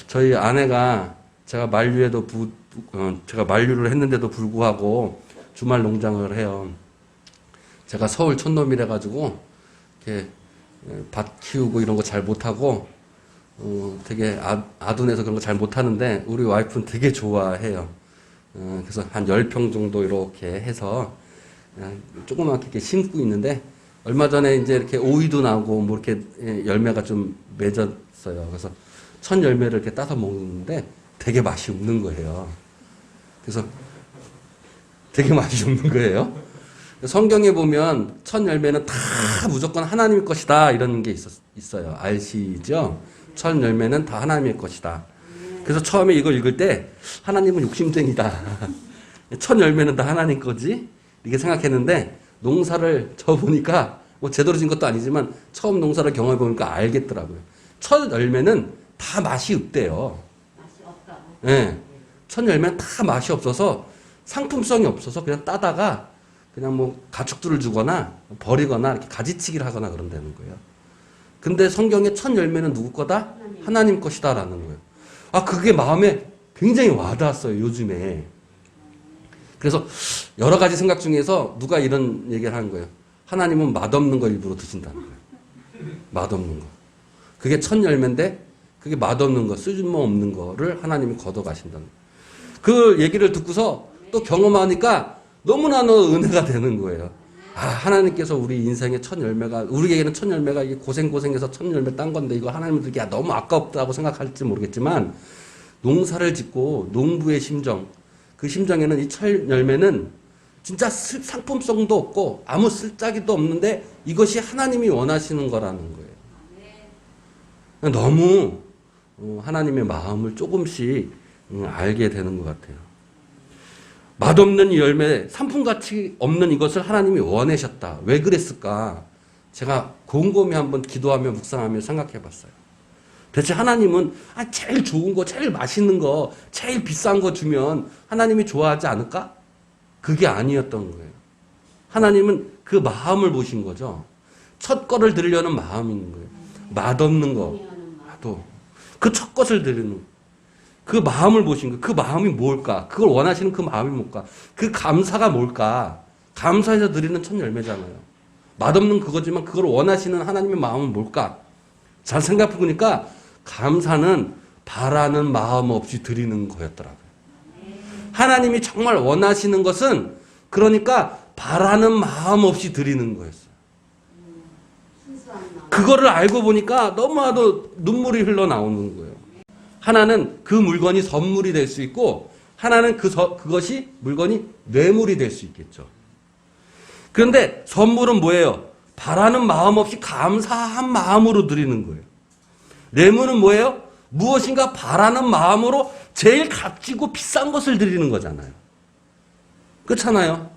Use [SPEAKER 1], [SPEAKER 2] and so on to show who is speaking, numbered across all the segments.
[SPEAKER 1] 저희 아내가 제가 만류를 했는데도 불구하고 주말 농장을 해요. 제가 서울 촌놈이라 가지고 이렇게 밭 키우고 이런 거 잘 못하고 되게 아둔해서 그런 거 잘 못하는데 우리 와이프는 되게 좋아해요. 그래서 한 10평 정도 이렇게 해서 조그맣게 이렇게 심고 있는데 얼마 전에 이제 이렇게 오이도 나고 뭐 이렇게 열매가 좀 맺었어요. 그래서 첫 열매를 이렇게 따서 먹는데 되게 맛이 없는 거예요. 그래서 되게 맛이 없는 거예요. 성경에 보면 첫 열매는 다 무조건 하나님의 것이다 이런 게 있어요. 아시죠? 첫 열매는 다 하나님의 것이다. 그래서 처음에 이걸 읽을 때 하나님은 욕심쟁이다. 첫 열매는 다 하나님 거지? 이렇게 생각했는데 농사를 져보니까 뭐 제대로 진 것도 아니지만 처음 농사를 경험해보니까 알겠더라고요. 첫 열매는 다 맛이 없대요.
[SPEAKER 2] 맛이 없다고?
[SPEAKER 1] 네. 첫 열매는 다 맛이 없어서 상품성이 없어서 그냥 따다가 그냥 뭐 가축들을 주거나 버리거나 이렇게 가지치기를 하거나 그런다는 거예요. 근데 성경의 첫 열매는 누구 거다? 하나님 것이다 라는 거예요. 그게 마음에 굉장히 와닿았어요, 요즘에. 그래서 여러 가지 생각 중에서 누가 이런 얘기를 하는 거예요. 하나님은 맛없는 거 일부러 드신다는 거예요. 맛없는 거. 그게 첫 열매인데 그게 맛없는 거, 쓸모없는 거를 하나님이 걷어가신다는 거예요. 그 얘기를 듣고서 또 경험하니까 너무나도 은혜가 되는 거예요. 하나님께서 우리 인생의 첫 열매가, 우리에게는 첫 열매가 이게 고생해서 첫 열매 딴 건데 이거 하나님은 듣기 너무 아깝다고 생각할지 모르겠지만 농사를 짓고 농부의 심정, 그 심정에는 이 첫 열매는 진짜 상품성도 없고 아무 쓸데기도 없는데 이것이 하나님이 원하시는 거라는 거예요. 너무 하나님의 마음을 조금씩 알게 되는 것 같아요. 맛없는 이 열매, 상품가치 없는 이것을 하나님이 원하셨다. 왜 그랬을까? 제가 곰곰이 한번 기도하며 묵상하며 생각해 봤어요. 대체 하나님은 제일 좋은 거, 제일 맛있는 거, 제일 비싼 거 주면 하나님이 좋아하지 않을까? 그게 아니었던 거예요. 하나님은 그 마음을 보신 거죠. 첫 거를 드리려는 마음이 있는 거예요. 맛없는 거, 그 첫 것을 드리는 그 마음을 보신 거예요. 그 마음이 뭘까? 그걸 원하시는 그 마음이 뭘까? 그 감사가 뭘까? 감사해서 드리는 첫 열매잖아요. 맛없는 그거지만 그걸 원하시는 하나님의 마음은 뭘까? 잘 생각해 보니까 감사는 바라는 마음 없이 드리는 거였더라고요. 하나님이 정말 원하시는 것은 그러니까 바라는 마음 없이 드리는 거였어요. 그거를 알고 보니까 너무나도 눈물이 흘러나오는 거예요. 하나는 그 물건이 선물이 될 수 있고 하나는 그것이 물건이 뇌물이 될 수 있겠죠. 그런데 선물은 뭐예요? 바라는 마음 없이 감사한 마음으로 드리는 거예요. 뇌물은 뭐예요? 무엇인가 바라는 마음으로 제일 값지고 비싼 것을 드리는 거잖아요. 그렇잖아요.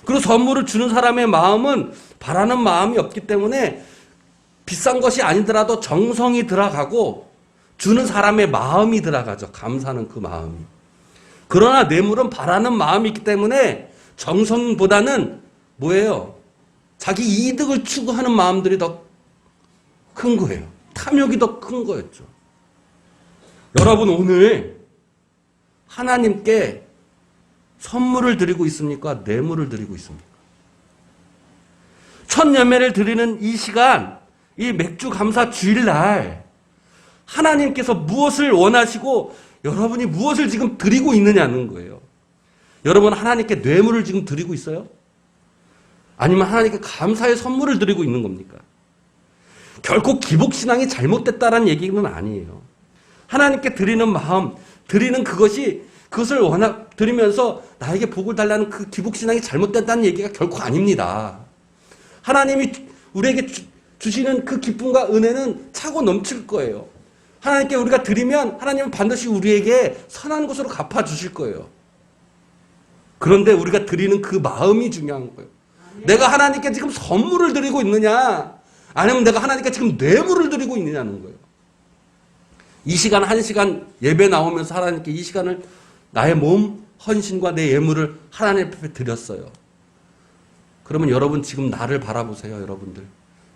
[SPEAKER 1] 그리고 선물을 주는 사람의 마음은 바라는 마음이 없기 때문에 비싼 것이 아니더라도 정성이 들어가고 주는 사람의 마음이 들어가죠. 감사는 그 마음이. 그러나 뇌물은 바라는 마음이 있기 때문에 정성보다는 뭐예요? 자기 이득을 추구하는 마음들이 더 큰 거예요. 탐욕이 더 큰 거였죠. 여러분 오늘 하나님께 선물을 드리고 있습니까? 뇌물을 드리고 있습니까? 첫 열매를 드리는 이 시간, 이 맥주 감사 주일날 하나님께서 무엇을 원하시고 여러분이 무엇을 지금 드리고 있느냐는 거예요. 여러분 하나님께 뇌물을 지금 드리고 있어요? 아니면 하나님께 감사의 선물을 드리고 있는 겁니까? 결코 기복신앙이 잘못됐다라는 얘기는 아니에요. 하나님께 드리는 마음, 드리는 그것을 드리면서 나에게 복을 달라는 그 기복신앙이 잘못됐다는 얘기가 결코 아닙니다. 하나님이 우리에게 주시는 그 기쁨과 은혜는 차고 넘칠 거예요. 하나님께 우리가 드리면 하나님은 반드시 우리에게 선한 것으로 갚아주실 거예요. 그런데 우리가 드리는 그 마음이 중요한 거예요. 내가 하나님께 지금 선물을 드리고 있느냐 아니면 내가 하나님께 지금 뇌물을 드리고 있느냐는 거예요. 이 시간 한 시간 예배 나오면서 하나님께 이 시간을 나의 몸, 헌신과 내 예물을 하나님 앞에 드렸어요. 그러면 여러분 지금 나를 바라보세요. 여러분들.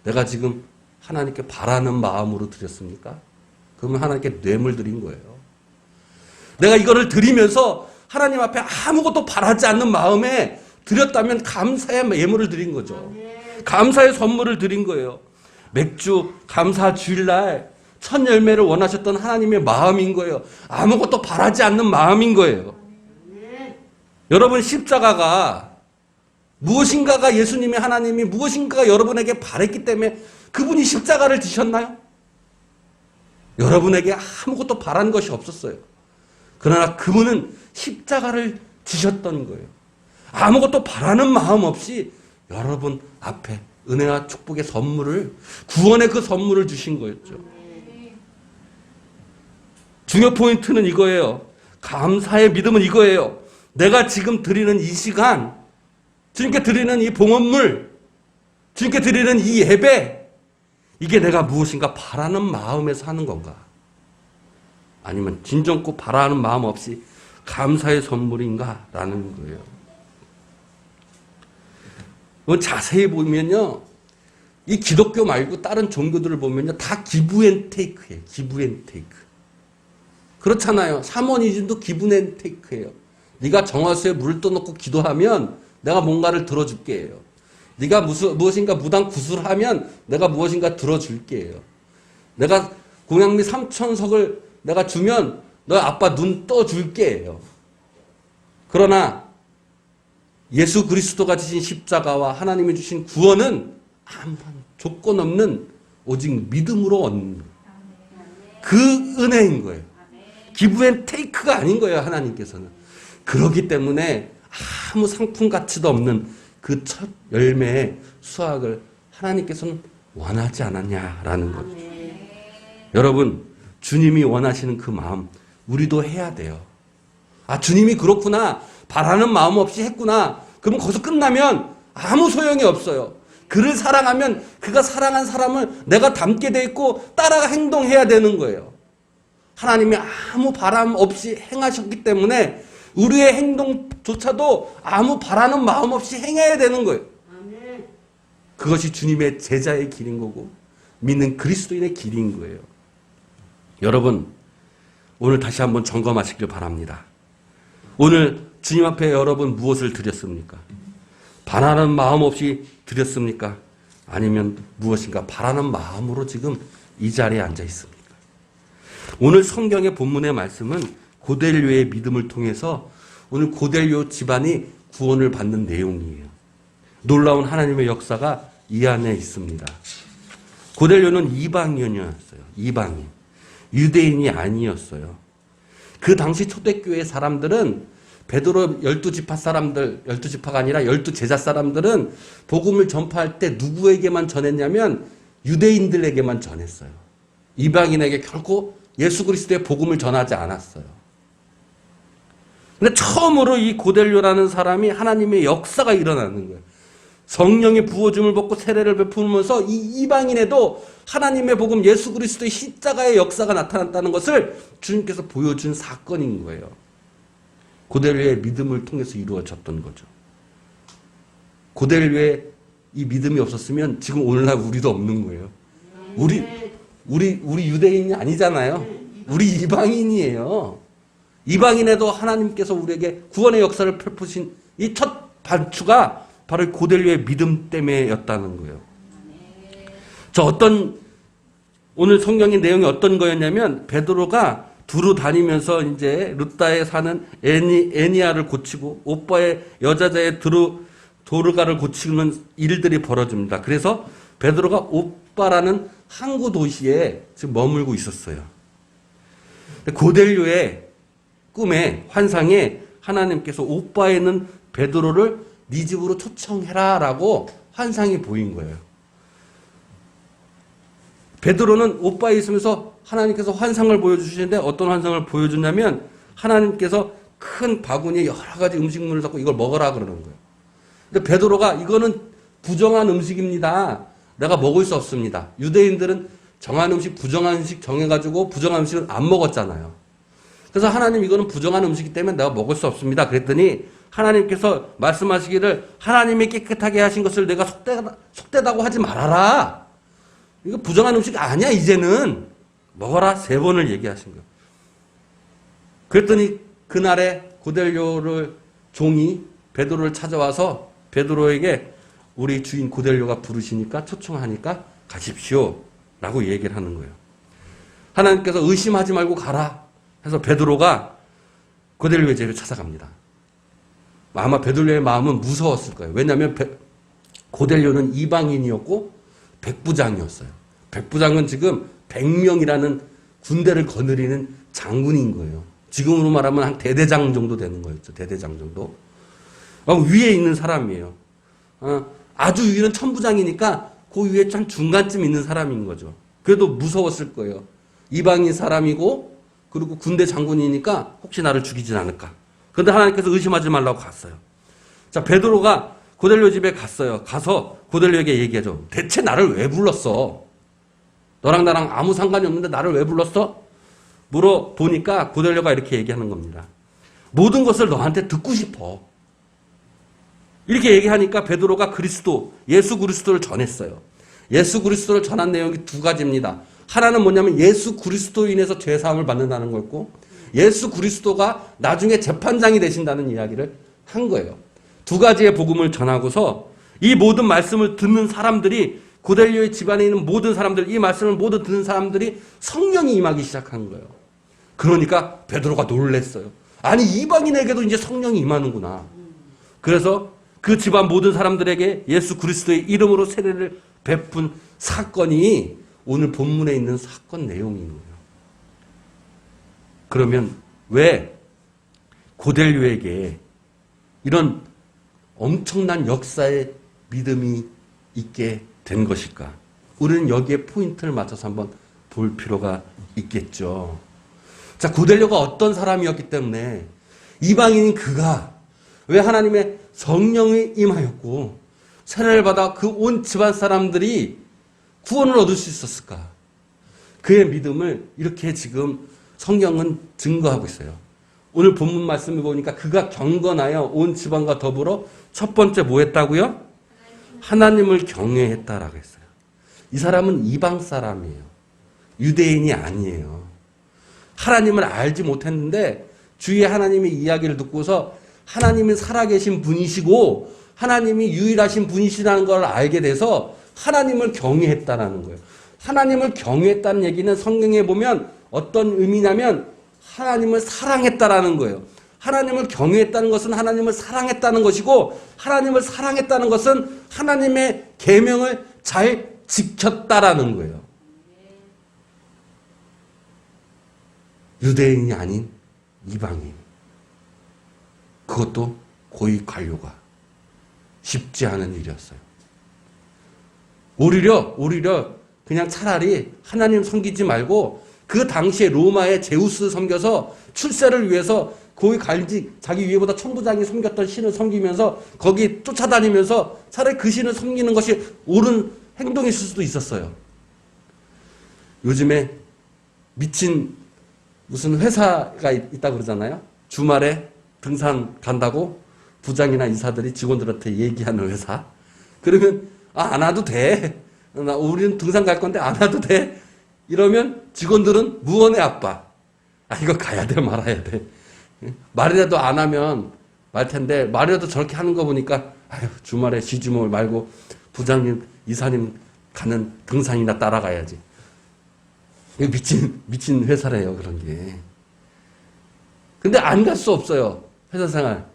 [SPEAKER 1] 내가 지금 하나님께 바라는 마음으로 드렸습니까? 그러면 하나님께 뇌물 드린 거예요. 내가 이거를 드리면서 하나님 앞에 아무것도 바라지 않는 마음에 드렸다면 감사의 예물을 드린 거죠. 감사의 선물을 드린 거예요. 맥주 감사 주일날 첫 열매를 원하셨던 하나님의 마음인 거예요. 아무것도 바라지 않는 마음인 거예요. 여러분, 십자가가 무엇인가가 예수님이 하나님이 무엇인가가 여러분에게 바랬기 때문에 그분이 십자가를 지셨나요? 여러분에게 아무것도 바란 것이 없었어요. 그러나 그분은 십자가를 지셨던 거예요. 아무것도 바라는 마음 없이 여러분 앞에 은혜와 축복의 선물을, 구원의 그 선물을 주신 거였죠. 중요 포인트는 이거예요. 감사의 믿음은 이거예요. 내가 지금 드리는 이 시간, 주님께 드리는 이 봉헌물, 주님께 드리는 이 예배, 이게 내가 무엇인가 바라는 마음에서 하는 건가? 아니면 진정코 바라는 마음 없이 감사의 선물인가? 라는 거예요. 자세히 보면요, 이 기독교 말고 다른 종교들을 보면요, 다 기브앤테이크예요. 기브앤테이크. 그렇잖아요. 샤머니즘도 기브앤테이크예요. 네가 정화수에 물을 떠놓고 기도하면 내가 뭔가를 들어줄게 해요. 네가 무엇인가 무당 구술하면 내가 무엇인가 들어줄게 해요. 내가 공양미 3,000석을 내가 주면 너 아빠 눈 떠줄게 해요. 그러나 예수 그리스도가 지신 십자가와 하나님이 주신 구원은 아무런 조건 없는 오직 믿음으로 얻는 그 은혜인 거예요. 기브앤테이크가 아닌 거예요, 하나님께서는. 그렇기 때문에 아무 상품 가치도 없는 그 첫 열매의 수확을 하나님께서는 원하지 않았냐라는 거죠. 여러분, 주님이 원하시는 그 마음 우리도 해야 돼요. 아, 주님이 그렇구나, 바라는 마음 없이 했구나, 그러면 거기서 끝나면 아무 소용이 없어요. 그를 사랑하면 그가 사랑한 사람을 내가 닮게 돼 있고 따라 행동해야 되는 거예요. 하나님이 아무 바람 없이 행하셨기 때문에 우리의 행동조차도 아무 바라는 마음 없이 행해야 되는 거예요. 그것이 주님의 제자의 길인 거고 믿는 그리스도인의 길인 거예요. 여러분, 오늘 다시 한번 점검하시길 바랍니다. 오늘 주님 앞에 여러분 무엇을 드렸습니까? 바라는 마음 없이 드렸습니까? 아니면 무엇인가 바라는 마음으로 지금 이 자리에 앉아 있습니까? 오늘 성경의 본문의 말씀은 고넬료의 믿음을 통해서 오늘 고넬료 집안이 구원을 받는 내용이에요. 놀라운 하나님의 역사가 이 안에 있습니다. 고넬료는 이방인이었어요. 이방인. 유대인이 아니었어요. 그 당시 초대교회 사람들은 베드로 12지파 사람들, 12지파가 아니라 12제자 사람들은 복음을 전파할 때 누구에게만 전했냐면 유대인들에게만 전했어요. 이방인에게 결코 예수 그리스도의 복음을 전하지 않았어요. 근데 처음으로 이 고넬료라는 사람이 하나님의 역사가 일어나는 거예요. 성령의 부어줌을 받고 세례를 베푸면서 이 이방인에도 하나님의 복음 예수 그리스도의 십자가의 역사가 나타났다는 것을 주님께서 보여준 사건인 거예요. 고넬료의 믿음을 통해서 이루어졌던 거죠. 고넬료의 이 믿음이 없었으면 지금 오늘날 우리도 없는 거예요. 우리 유대인이 아니잖아요. 우리 이방인이에요. 이방인에도 하나님께서 우리에게 구원의 역사를 펼푸신 이 첫 반추가 바로 고넬료의 믿음 때문에였다는 거예요. 오늘 성경의 내용이 어떤 거였냐면 베드로가 두루 다니면서 이제 룻다에 사는 애니아를 고치고 오빠의 여자자의 도르가를 고치는 일들이 벌어집니다. 그래서 베드로가 오빠라는 항구 도시에 지금 머물고 있었어요. 고넬료의 꿈에 환상에 하나님께서 오빠에는 베드로를 네 집으로 초청해라라고 환상이 보인 거예요. 베드로는 오빠에 있으면서 하나님께서 환상을 보여주시는데 어떤 환상을 보여주냐면 하나님께서 큰 바구니에 여러 가지 음식물을 넣고 이걸 먹으라 그러는 거예요. 근데 베드로가 이거는 부정한 음식입니다. 내가 먹을 수 없습니다. 유대인들은 정한 음식, 부정한 음식 정해가지고 부정한 음식은 안 먹었잖아요. 그래서 하나님 이거는 부정한 음식이기 때문에 내가 먹을 수 없습니다. 그랬더니 하나님께서 말씀하시기를 하나님이 깨끗하게 하신 것을 내가 속되다고 하지 말아라. 이거 부정한 음식 아니야 이제는. 먹어라 3번을 얘기하신 거예요. 그랬더니 그날에 고넬료를 종이 베드로를 찾아와서 베드로에게 우리 주인 고넬료가 부르시니까 초청하니까 가십시오 라고 얘기를 하는 거예요. 하나님께서 의심하지 말고 가라 해서 베드로가 고넬료의 집에 찾아갑니다. 아마 베드로의 마음은 무서웠을 거예요. 왜냐하면 고넬료는 이방인이었고 백부장이었어요. 백부장은 지금 100명이라는 군대를 거느리는 장군인 거예요. 지금으로 말하면 한 대대장 정도 되는 거였죠. 대대장 정도. 위에 있는 사람이에요. 아주 위는 천부장이니까 그 위에 참 중간쯤 있는 사람인 거죠. 그래도 무서웠을 거예요. 이방인 사람이고 그리고 군대 장군이니까 혹시 나를 죽이진 않을까. 그런데 하나님께서 의심하지 말라고 갔어요. 자, 베드로가 고넬료 집에 갔어요. 가서 고넬료에게 얘기하죠. 대체 나를 왜 불렀어? 너랑 나랑 아무 상관이 없는데 나를 왜 불렀어? 물어보니까 고넬료가 이렇게 얘기하는 겁니다. 모든 것을 너한테 듣고 싶어. 이렇게 얘기하니까 베드로가 예수 그리스도를 전했어요. 예수 그리스도를 전한 내용이 2가지입니다. 하나는 뭐냐면 예수 그리스도로 인해서 죄사함을 받는다는 거였고 예수 그리스도가 나중에 재판장이 되신다는 이야기를 한 거예요. 2가지의 복음을 전하고서 이 모든 말씀을 듣는 사람들이 고넬료의 집안에 있는 모든 사람들, 이 말씀을 모두 듣는 사람들이 성령이 임하기 시작한 거예요. 그러니까 베드로가 놀랬어요. 아니 이방인에게도 이제 성령이 임하는구나. 그래서 그 집안 모든 사람들에게 예수 그리스도의 이름으로 세례를 베푼 사건이 오늘 본문에 있는 사건 내용인 거예요. 그러면 왜 고넬료에게 이런 엄청난 역사의 믿음이 있게 된 것일까? 우리는 여기에 포인트를 맞춰서 한번 볼 필요가 있겠죠. 자, 고넬료가 어떤 사람이었기 때문에 이방인인 그가 왜 하나님의 성령이 임하였고 세례를 받아 그 온 집안 사람들이 구원을 얻을 수 있었을까? 그의 믿음을 이렇게 지금 성경은 증거하고 있어요. 오늘 본문 말씀을 보니까 그가 경건하여 온 집안과 더불어 첫 번째 뭐 했다고요? 하나님을 경외했다라고 했어요. 이 사람은 이방 사람이에요. 유대인이 아니에요. 하나님을 알지 못했는데 주위에 하나님의 이야기를 듣고서 하나님은 살아계신 분이시고 하나님이 유일하신 분이시라는 걸 알게 돼서 하나님을 경외했다라는 거예요. 하나님을 경외했다는 얘기는 성경에 보면 어떤 의미냐면 하나님을 사랑했다라는 거예요. 하나님을 경외했다는 것은 하나님을 사랑했다는 것이고 하나님을 사랑했다는 것은 하나님의 계명을 잘 지켰다라는 거예요. 유대인이 아닌 이방인. 그것도 고위 관료가 쉽지 않은 일이었어요. 오히려 그냥 차라리 하나님 섬기지 말고 그 당시에 로마의 제우스 섬겨서 출세를 위해서 고위 관직 자기 위에보다 천부장이 섬겼던 신을 섬기면서 거기 쫓아다니면서 차라리 그 신을 섬기는 것이 옳은 행동일 수도 있었어요. 요즘에 미친 무슨 회사가 있다고 그러잖아요. 주말에 등산 간다고 부장이나 이사들이 직원들한테 얘기하는 회사. 그러면 안 와도 돼. 우리는 등산 갈 건데 안 와도 돼. 이러면 직원들은 무언의 아빠. 이거 가야 돼 말아야 돼. 말이라도 안 하면 말 텐데 말이라도 저렇게 하는 거 보니까 주말에 쉬지 말고 부장님 이사님 가는 등산이나 따라가야지. 이거 미친 회사래요 그런 게. 근데 안 갈 수 없어요. 회사 생활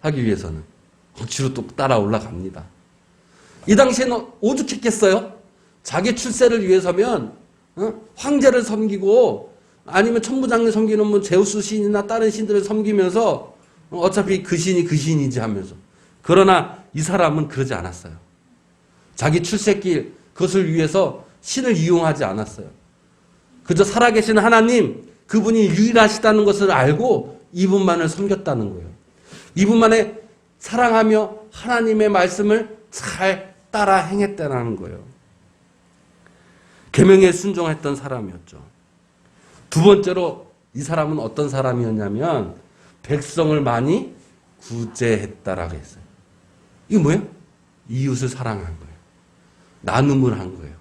[SPEAKER 1] 하기 위해서는. 억지로 또 따라 올라갑니다. 이 당시에는 오죽했겠어요? 자기 출세를 위해서면 황제를 섬기고 아니면 천부장을 섬기는 뭐 제우스 신이나 다른 신들을 섬기면서 어차피 그 신이 그 신이지 하면서. 그러나 이 사람은 그러지 않았어요. 자기 출세길 그것을 위해서 신을 이용하지 않았어요. 그저 살아계신 하나님 그분이 유일하시다는 것을 알고 이분만을 섬겼다는 거예요. 이분만을 사랑하며 하나님의 말씀을 잘 따라 행했다는 거예요. 계명에 순종했던 사람이었죠. 두 번째로 이 사람은 어떤 사람이었냐면 백성을 많이 구제했다라고 했어요. 이게 뭐예요? 이웃을 사랑한 거예요. 나눔을 한 거예요.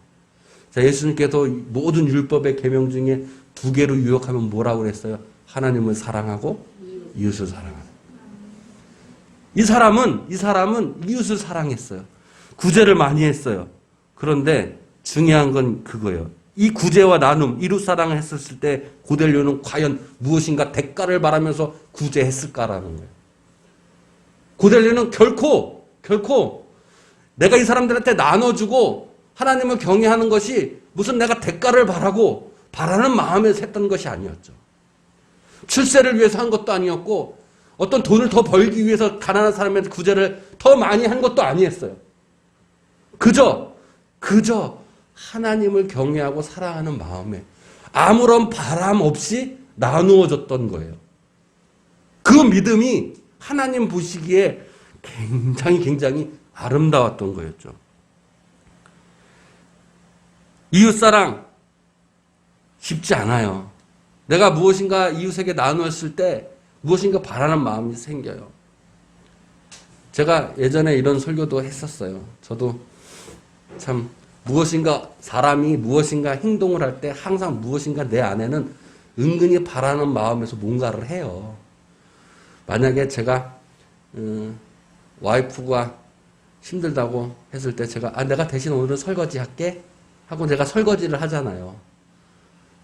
[SPEAKER 1] 자, 예수님께서 모든 율법의 계명 중에 2개로 유혹하면 뭐라고 그랬어요? 하나님을 사랑하고 이웃을 사랑하는. 이 사람은 이웃을 사랑했어요. 구제를 많이 했어요. 그런데 중요한 건 그거예요. 이 구제와 나눔, 이웃 사랑을 했었을 때 고넬료는 과연 무엇인가 대가를 바라면서 구제했을까라는 거예요. 고넬료는 결코 내가 이 사람들한테 나눠주고 하나님을 경외하는 것이 무슨 내가 대가를 바라는 마음에서 했던 것이 아니었죠. 출세를 위해서 한 것도 아니었고 어떤 돈을 더 벌기 위해서 가난한 사람한테 구제를 더 많이 한 것도 아니었어요. 그저 하나님을 경외하고 사랑하는 마음에 아무런 바람 없이 나누어 줬던 거예요. 그 믿음이 하나님 보시기에 굉장히 아름다웠던 거였죠. 이웃사랑 쉽지 않아요. 내가 무엇인가 이웃에게 나누었을 때 무엇인가 바라는 마음이 생겨요. 제가 예전에 이런 설교도 했었어요. 저도 참 사람이 무엇인가 행동을 할 때 항상 무엇인가 내 안에는 은근히 바라는 마음에서 뭔가를 해요. 만약에 제가 와이프가 힘들다고 했을 때 제가 내가 대신 오늘은 설거지 할게 하고 내가 설거지를 하잖아요.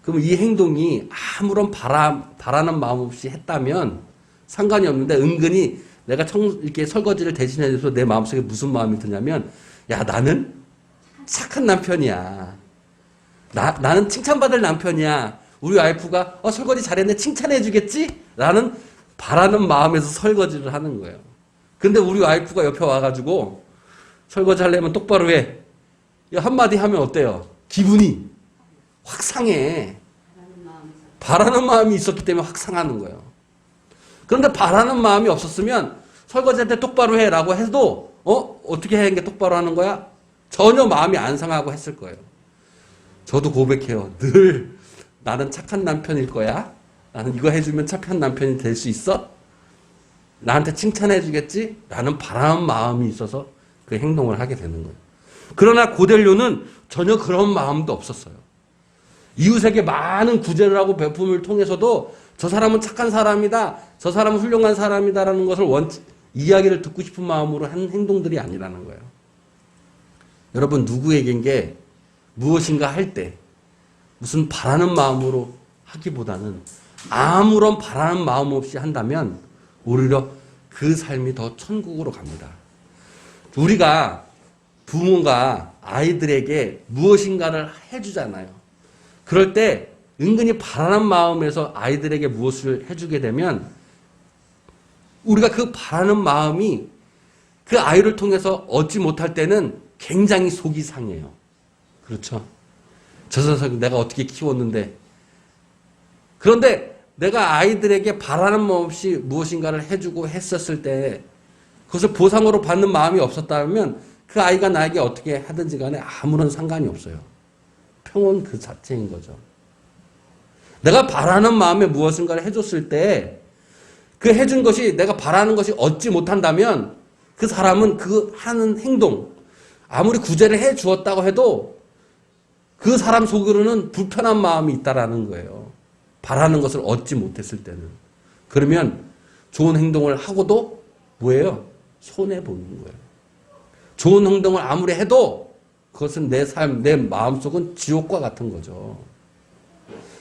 [SPEAKER 1] 그럼 이 행동이 아무런 바라는 마음 없이 했다면 상관이 없는데 은근히 내가 이렇게 설거지를 대신해줘서 내 마음속에 무슨 마음이 드냐면 야 나는 착한 남편이야. 나는 칭찬받을 남편이야. 우리 와이프가 설거지 잘했네 칭찬해 주겠지? 라는 바라는 마음에서 설거지를 하는 거예요. 근데 우리 와이프가 옆에 와가지고 설거지 하려면 똑바로 해. 한마디 하면 어때요? 기분이 확 상해. 바라는 마음이 있었기 때문에 확 상하는 거예요. 그런데 바라는 마음이 없었으면 설거지할 때 똑바로 해라고 해도 어떻게 하는 게 똑바로 하는 거야? 전혀 마음이 안 상하고 했을 거예요. 저도 고백해요. 늘 나는 착한 남편일 거야. 나는 이거 해주면 착한 남편이 될 수 있어? 나한테 칭찬해 주겠지? 라는 바라는 마음이 있어서 그 행동을 하게 되는 거예요. 그러나 고넬료는 전혀 그런 마음도 없었어요. 이웃에게 많은 구제를 하고 베품을 통해서도 저 사람은 착한 사람이다. 저 사람은 훌륭한 사람이다라는 것을 이야기를 듣고 싶은 마음으로 한 행동들이 아니라는 거예요. 여러분 누구에게 무엇인가 할 때 무슨 바라는 마음으로 하기보다는 아무런 바라는 마음 없이 한다면 오히려 그 삶이 더 천국으로 갑니다. 우리가 부모가 아이들에게 무엇인가를 해주잖아요. 그럴 때 은근히 바라는 마음에서 아이들에게 무엇을 해주게 되면 우리가 그 바라는 마음이 그 아이를 통해서 얻지 못할 때는 굉장히 속이 상해요. 그렇죠? 저 녀석 내가 어떻게 키웠는데. 그런데 내가 아이들에게 바라는 마음 없이 무엇인가를 해주고 했었을 때 그것을 보상으로 받는 마음이 없었다면 그 아이가 나에게 어떻게 하든지 간에 아무런 상관이 없어요. 평온 그 자체인 거죠. 내가 바라는 마음에 무엇인가를 해줬을 때 그 해준 것이 내가 바라는 것이 얻지 못한다면 그 사람은 그 하는 행동 아무리 구제를 해 주었다고 해도 그 사람 속으로는 불편한 마음이 있다라는 거예요. 바라는 것을 얻지 못했을 때는. 그러면 좋은 행동을 하고도 뭐예요? 손해보는 거예요. 좋은 행동을 아무리 해도 그것은 내 삶, 내 마음속은 지옥과 같은 거죠.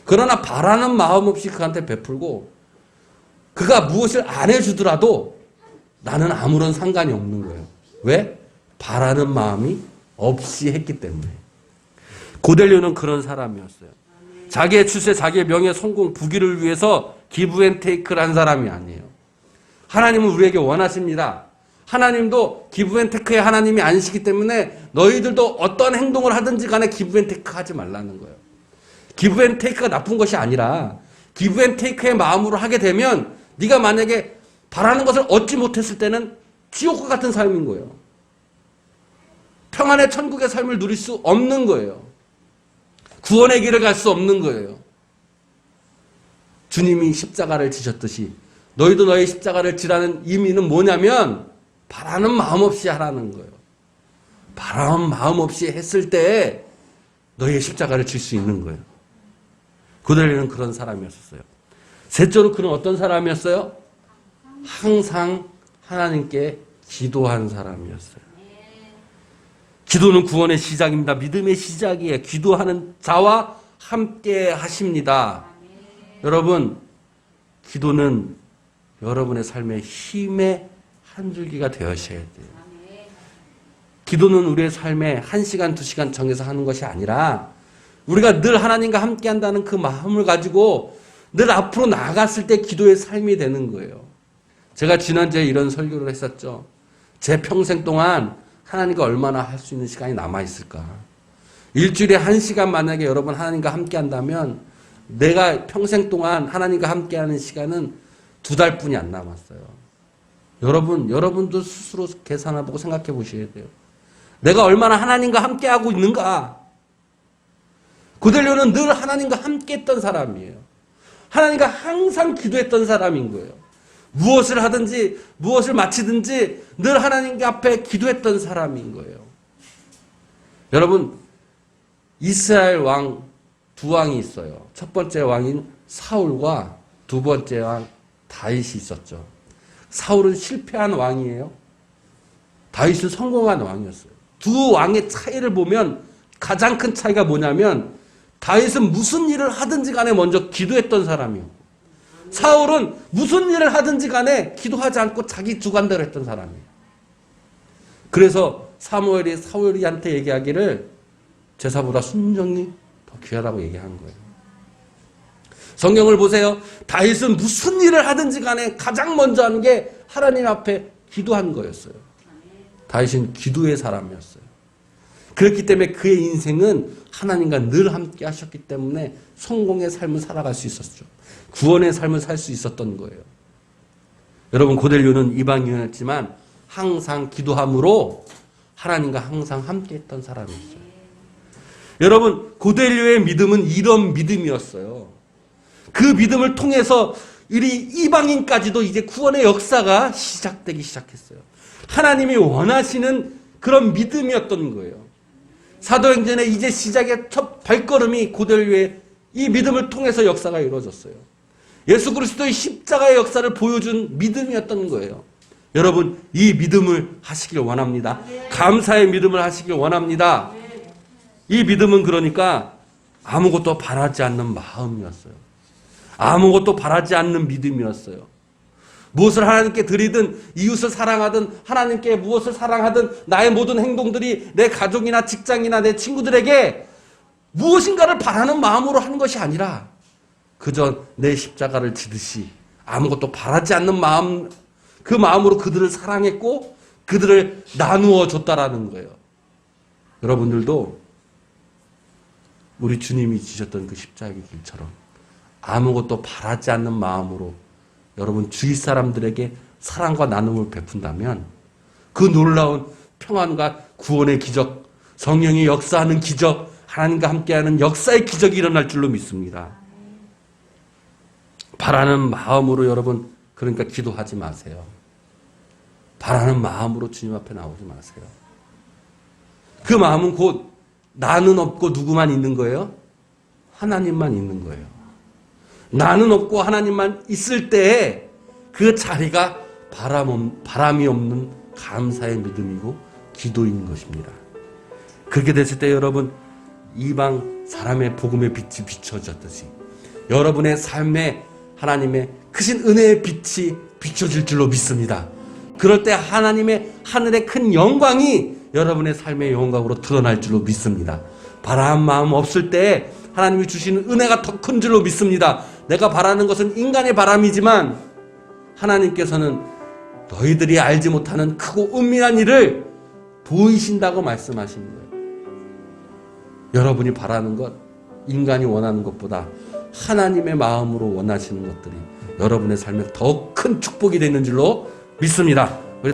[SPEAKER 1] 그러나 바라는 마음 없이 그한테 베풀고 그가 무엇을 안 해주더라도 나는 아무런 상관이 없는 거예요. 왜? 바라는 마음이 없이 했기 때문에. 고넬료는 그런 사람이었어요. 자기의 출세, 자기의 명예, 성공, 부귀를 위해서 기브 앤 테이크를 한 사람이 아니에요. 하나님은 우리에게 원하십니다. 하나님도 기브 앤 테이크의 하나님이 아니시기 때문에 너희들도 어떤 행동을 하든지 간에 기브 앤 테이크 하지 말라는 거예요. 기브 앤 테이크가 나쁜 것이 아니라 기브 앤 테이크의 마음으로 하게 되면 네가 만약에 바라는 것을 얻지 못했을 때는 지옥과 같은 삶인 거예요. 평안의 천국의 삶을 누릴 수 없는 거예요. 구원의 길을 갈 수 없는 거예요. 주님이 십자가를 지셨듯이 너희도 너희 십자가를 지라는 의미는 뭐냐면 바라는 마음 없이 하라는 거예요. 바라는 마음 없이 했을 때 너의 십자가를 질 수 있는 거예요. 고넬료는 그런 사람이었어요. 셋째로 그는 어떤 사람이었어요? 항상 하나님께 기도한 사람이었어요. 기도는 구원의 시작입니다. 믿음의 시작이에요. 기도하는 자와 함께 하십니다. 여러분, 기도는 여러분의 삶의 힘의 한 줄기가 되어셔야 돼요. 기도는 우리의 삶에 1시간, 2시간 정해서 하는 것이 아니라 우리가 늘 하나님과 함께 한다는 그 마음을 가지고 늘 앞으로 나아갔을 때 기도의 삶이 되는 거예요. 제가 지난주에 이런 설교를 했었죠. 제 평생 동안 하나님과 얼마나 할 수 있는 시간이 남아있을까. 일주일에 1시간 만약에 여러분 하나님과 함께 한다면 내가 평생 동안 하나님과 함께 하는 시간은 2달뿐이 안 남았어요. 여러분도 스스로 계산해보고 생각해 보셔야 돼요. 내가 얼마나 하나님과 함께 하고 있는가. 고넬료는 늘 하나님과 함께 했던 사람이에요. 하나님과 항상 기도했던 사람인 거예요. 무엇을 하든지 무엇을 마치든지 늘 하나님 앞에 기도했던 사람인 거예요. 여러분, 이스라엘 왕 두 왕이 있어요. 첫 번째 왕인 사울과 두 번째 왕 다윗이 있었죠. 사울은 실패한 왕이에요. 다윗은 성공한 왕이었어요. 두 왕의 차이를 보면 가장 큰 차이가 뭐냐면 다윗은 무슨 일을 하든지 간에 먼저 기도했던 사람이에요. 사울은 무슨 일을 하든지 간에 기도하지 않고 자기 주관대로 했던 사람이에요. 그래서 사무엘이 사울이한테 얘기하기를 제사보다 순종이 더 귀하다고 얘기한 거예요. 성경을 보세요. 다윗은 무슨 일을 하든지 간에 가장 먼저 한 게 하나님 앞에 기도한 거였어요. 다윗은 기도의 사람이었어요. 그렇기 때문에 그의 인생은 하나님과 늘 함께 하셨기 때문에 성공의 삶을 살아갈 수 있었죠. 구원의 삶을 살 수 있었던 거예요. 여러분, 고넬료는 이방인이었지만 항상 기도함으로 하나님과 항상 함께 했던 사람이었어요. 여러분, 고넬료의 믿음은 이런 믿음이었어요. 그 믿음을 통해서 우리 이방인까지도 이제 구원의 역사가 시작되기 시작했어요. 하나님이 원하시는 그런 믿음이었던 거예요. 사도행전의 이제 시작의 첫 발걸음이 고넬료의 이 믿음을 통해서 역사가 이루어졌어요. 예수 그리스도의 십자가의 역사를 보여준 믿음이었던 거예요. 여러분, 이 믿음을 하시길 원합니다. 감사의 믿음을 하시길 원합니다. 이 믿음은 그러니까 아무것도 바라지 않는 마음이었어요. 아무것도 바라지 않는 믿음이었어요. 무엇을 하나님께 드리든 이웃을 사랑하든 하나님께 무엇을 사랑하든 나의 모든 행동들이 내 가족이나 직장이나 내 친구들에게 무엇인가를 바라는 마음으로 하는 것이 아니라 그저 내 십자가를 지듯이 아무것도 바라지 않는 마음, 그 마음으로 그들을 사랑했고 그들을 나누어 줬다라는 거예요. 여러분들도 우리 주님이 지셨던 그 십자가의 길처럼 아무것도 바라지 않는 마음으로 여러분 주위 사람들에게 사랑과 나눔을 베푼다면 그 놀라운 평안과 구원의 기적, 성령이 역사하는 기적, 하나님과 함께하는 역사의 기적이 일어날 줄로 믿습니다. 바라는 마음으로 여러분, 그러니까 기도하지 마세요. 바라는 마음으로 주님 앞에 나오지 마세요. 그 마음은 곧 나는 없고 누구만 있는 거예요? 하나님만 있는 거예요. 나는 없고 하나님만 있을 때에 그 자리가 바람이 없는 감사의 믿음이고 기도인 것입니다. 그렇게 됐을 때 여러분, 이방 사람의 복음의 빛이 비춰졌듯이 여러분의 삶에 하나님의 크신 은혜의 빛이 비춰질 줄로 믿습니다. 그럴 때 하나님의 하늘의 큰 영광이 여러분의 삶의 영광으로 드러날 줄로 믿습니다. 바라는 마음 없을 때 하나님이 주시는 은혜가 더 큰 줄로 믿습니다. 내가 바라는 것은 인간의 바람이지만 하나님께서는 너희들이 알지 못하는 크고 은밀한 일을 보이신다고 말씀하시는 거예요. 여러분이 바라는 것, 인간이 원하는 것보다 하나님의 마음으로 원하시는 것들이 여러분의 삶에 더 큰 축복이 되는 줄로 믿습니다.